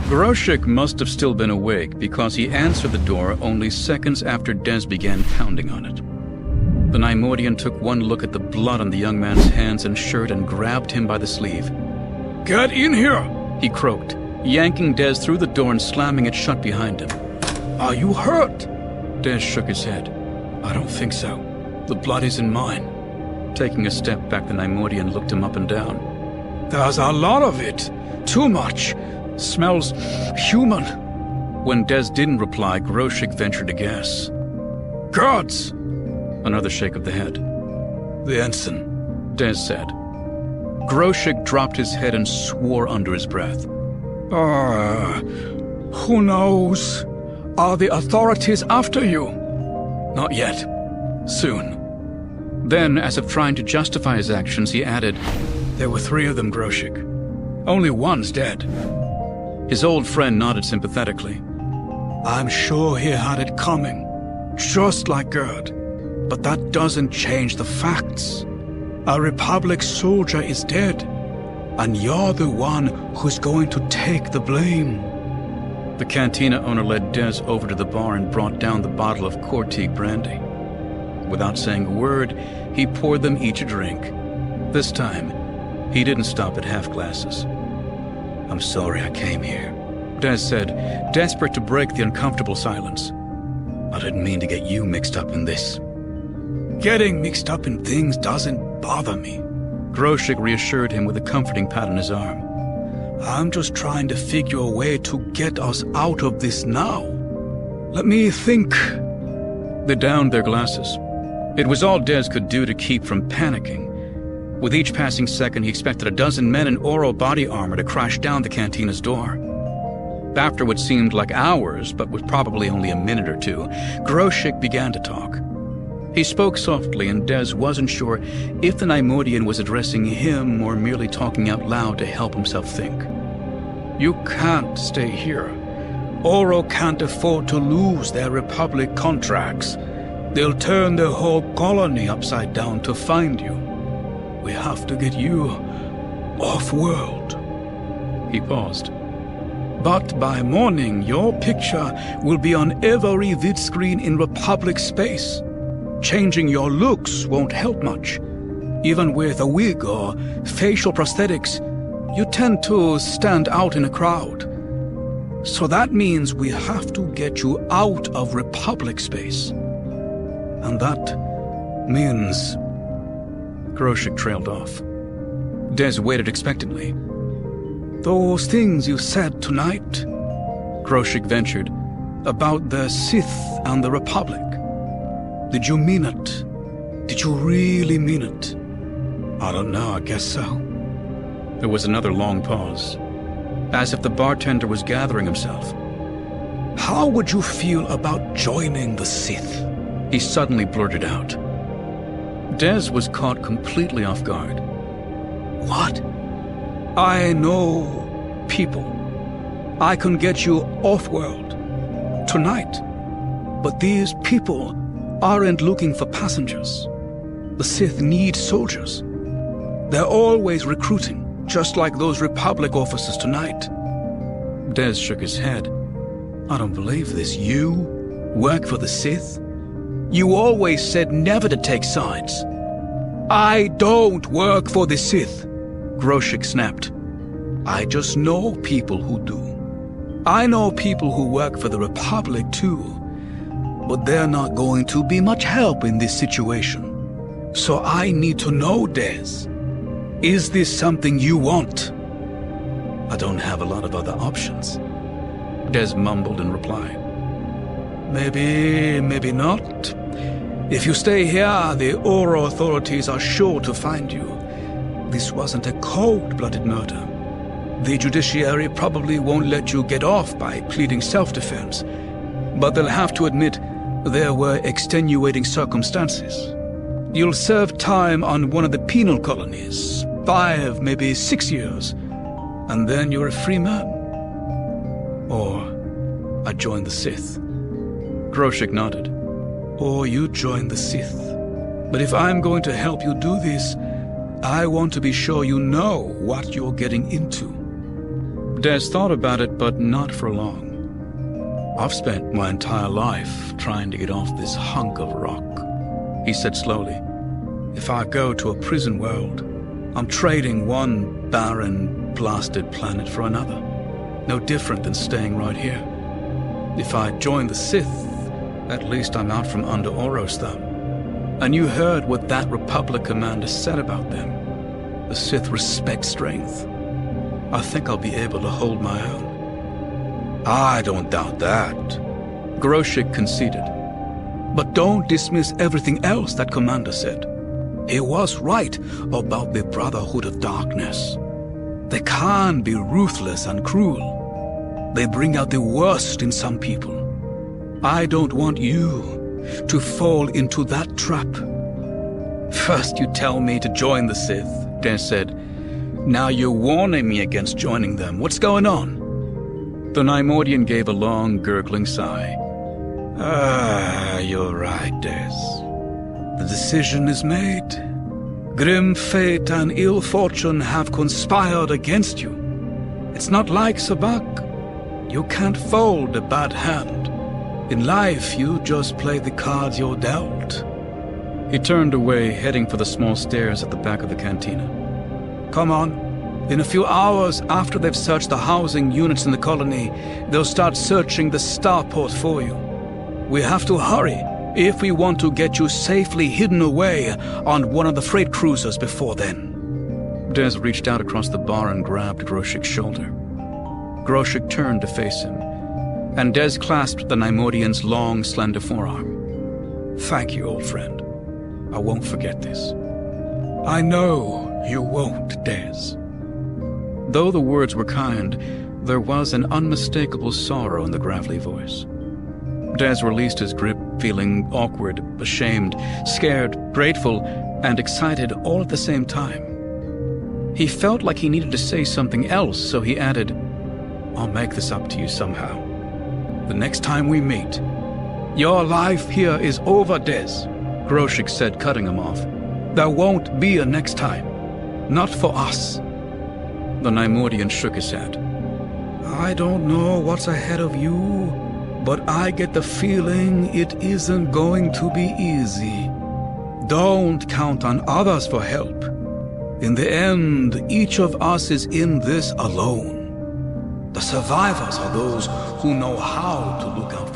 Groshek must have still been awake because he answered the door only seconds after Des began pounding on it. The Neimoidian took one look at the blood on the young man's hands and shirt and grabbed him by the sleeve. "Get in here!" he croaked, yanking Des through the door and slamming it shut behind him. "Are you hurt?" Des shook his head. "I don't think so. The blood isn't mine." Taking a step back, the Neimoidian looked him up and down. "There's a lot of it. Too much. Smells human." When Des didn't reply, Groshek ventured a guess. "Guards!" Another shake of the head. "The ensign," Des said. Groshek dropped his head and swore under his breath. Who knows? Are the authorities after you?" "Not yet. Soon." Then, as if trying to justify his actions, he added, "There were 3 of them, Groshek. Only one's dead." His old friend nodded sympathetically. "I'm sure he had it coming, just like Gerd. But that doesn't change the facts. A Republic soldier is dead, and you're the one who's going to take the blame." The cantina owner led Des over to the bar and brought down the bottle of Cortique brandy. Without saying a word, he poured them each a drink. This time, he didn't stop at half glasses. "I'm sorry I came here," Des said, desperate to break the uncomfortable silence. "I didn't mean to get you mixed up in this." "Getting mixed up in things doesn't bother me," Groshek reassured him with a comforting pat on his arm. "I'm just trying to figure a way to get us out of this now. Let me think." They downed their glasses. It was all Des could do to keep from panicking. With each passing second, he expected a dozen men in Oro body armor to crash down the cantina's door. After what seemed like hours, but was probably only a minute or two, Groshek began to talk. He spoke softly, and Des wasn't sure if the Neimoidian was addressing him or merely talking out loud to help himself think. "You can't stay here. Oro can't afford to lose their Republic contracts. They'll turn the whole colony upside down to find you. We have to get you off-world." He paused. "But by morning, your picture will be on every vid screen in Republic space. Changing your looks won't help much. Even with a wig or facial prosthetics, you tend to stand out in a crowd. So that means we have to get you out of Republic space. And that means..." Groshek trailed off. Des waited expectantly. "Those things you said tonight," Groshek ventured, "about the Sith and the Republic. Did you mean it? Did you really mean it?" "I don't know, I guess so." There was another long pause, as if the bartender was gathering himself. "How would you feel about joining the Sith?" he suddenly blurted out. Des was caught completely off guard. "What?" "I know people. I can get you off-world tonight. But these people aren't looking for passengers. The Sith need soldiers. They're always recruiting, just like those Republic officers tonight." Des shook his head. "I don't believe this. You work for the Sith? You always said never to take sides." "I don't work for the Sith," Groshek snapped. "I just know people who do. I know people who work for the Republic too. But they're not going to be much help in this situation. So I need to know, Des. Is this something you want?" "I don't have a lot of other options," Des mumbled in reply. Maybe not. If you stay here, the Oro authorities are sure to find you. This wasn't a cold-blooded murder. The judiciary probably won't let you get off by pleading self-defense, but they'll have to admit there were extenuating circumstances. You'll serve time on one of the penal colonies, 5, maybe 6 years, and then you're a free man. Or I join the Sith." Groshek nodded. "Or you join the Sith. But if I'm going to help you do this, I want to be sure you know what you're getting into. Des thought about it, but not for long. I've spent my entire life trying to get off this hunk of rock, he said slowly. If I go to a prison world, I'm trading one barren, blasted planet for another. No different than staying right here. If I join the Sith, at least I'm out from under Oro's thumb. And you heard what that Republic commander said about them. The Sith respect strength. I think I'll be able to hold my own. I don't doubt that, Groshik conceded. But don't dismiss everything else that commander said. He was right about the Brotherhood of Darkness. They can be ruthless and cruel. They bring out the worst in some people. I don't want you to fall into that trap. First you tell me to join the Sith, Des said. Now you're warning me against joining them. What's going on? The Neimoidian gave a long, gurgling sigh. You're right, Des. The decision is made. Grim fate and ill fortune have conspired against you. It's not like Sabak. You can't fold a bad hand. In life, you just play the cards you're dealt. He turned away, heading for the small stairs at the back of the cantina. Come on. In a few hours after they've searched the housing units in the colony, they'll start searching the starport for you. We have to hurry if we want to get you safely hidden away on one of the freight cruisers before then. Des reached out across the bar and grabbed Groshik's shoulder. Groshik turned to face him, and Des clasped the Neimoidian's long, slender forearm. Thank you, old friend. I won't forget this. I know you won't, Des. Though the words were kind, there was an unmistakable sorrow in the gravelly voice. Des released his grip, feeling awkward, ashamed, scared, grateful, and excited all at the same time. He felt like he needed to say something else, so he added, I'll make this up to you somehow. The next time we meet. Your life here is over, Des, Groshik said, cutting him off. There won't be a next time. Not for us. The Neimoidian shook his head. I don't know what's ahead of you, but I get the feeling it isn't going to be easy. Don't count on others for help. In the end, each of us is in this alone. The survivors are those who know how to look out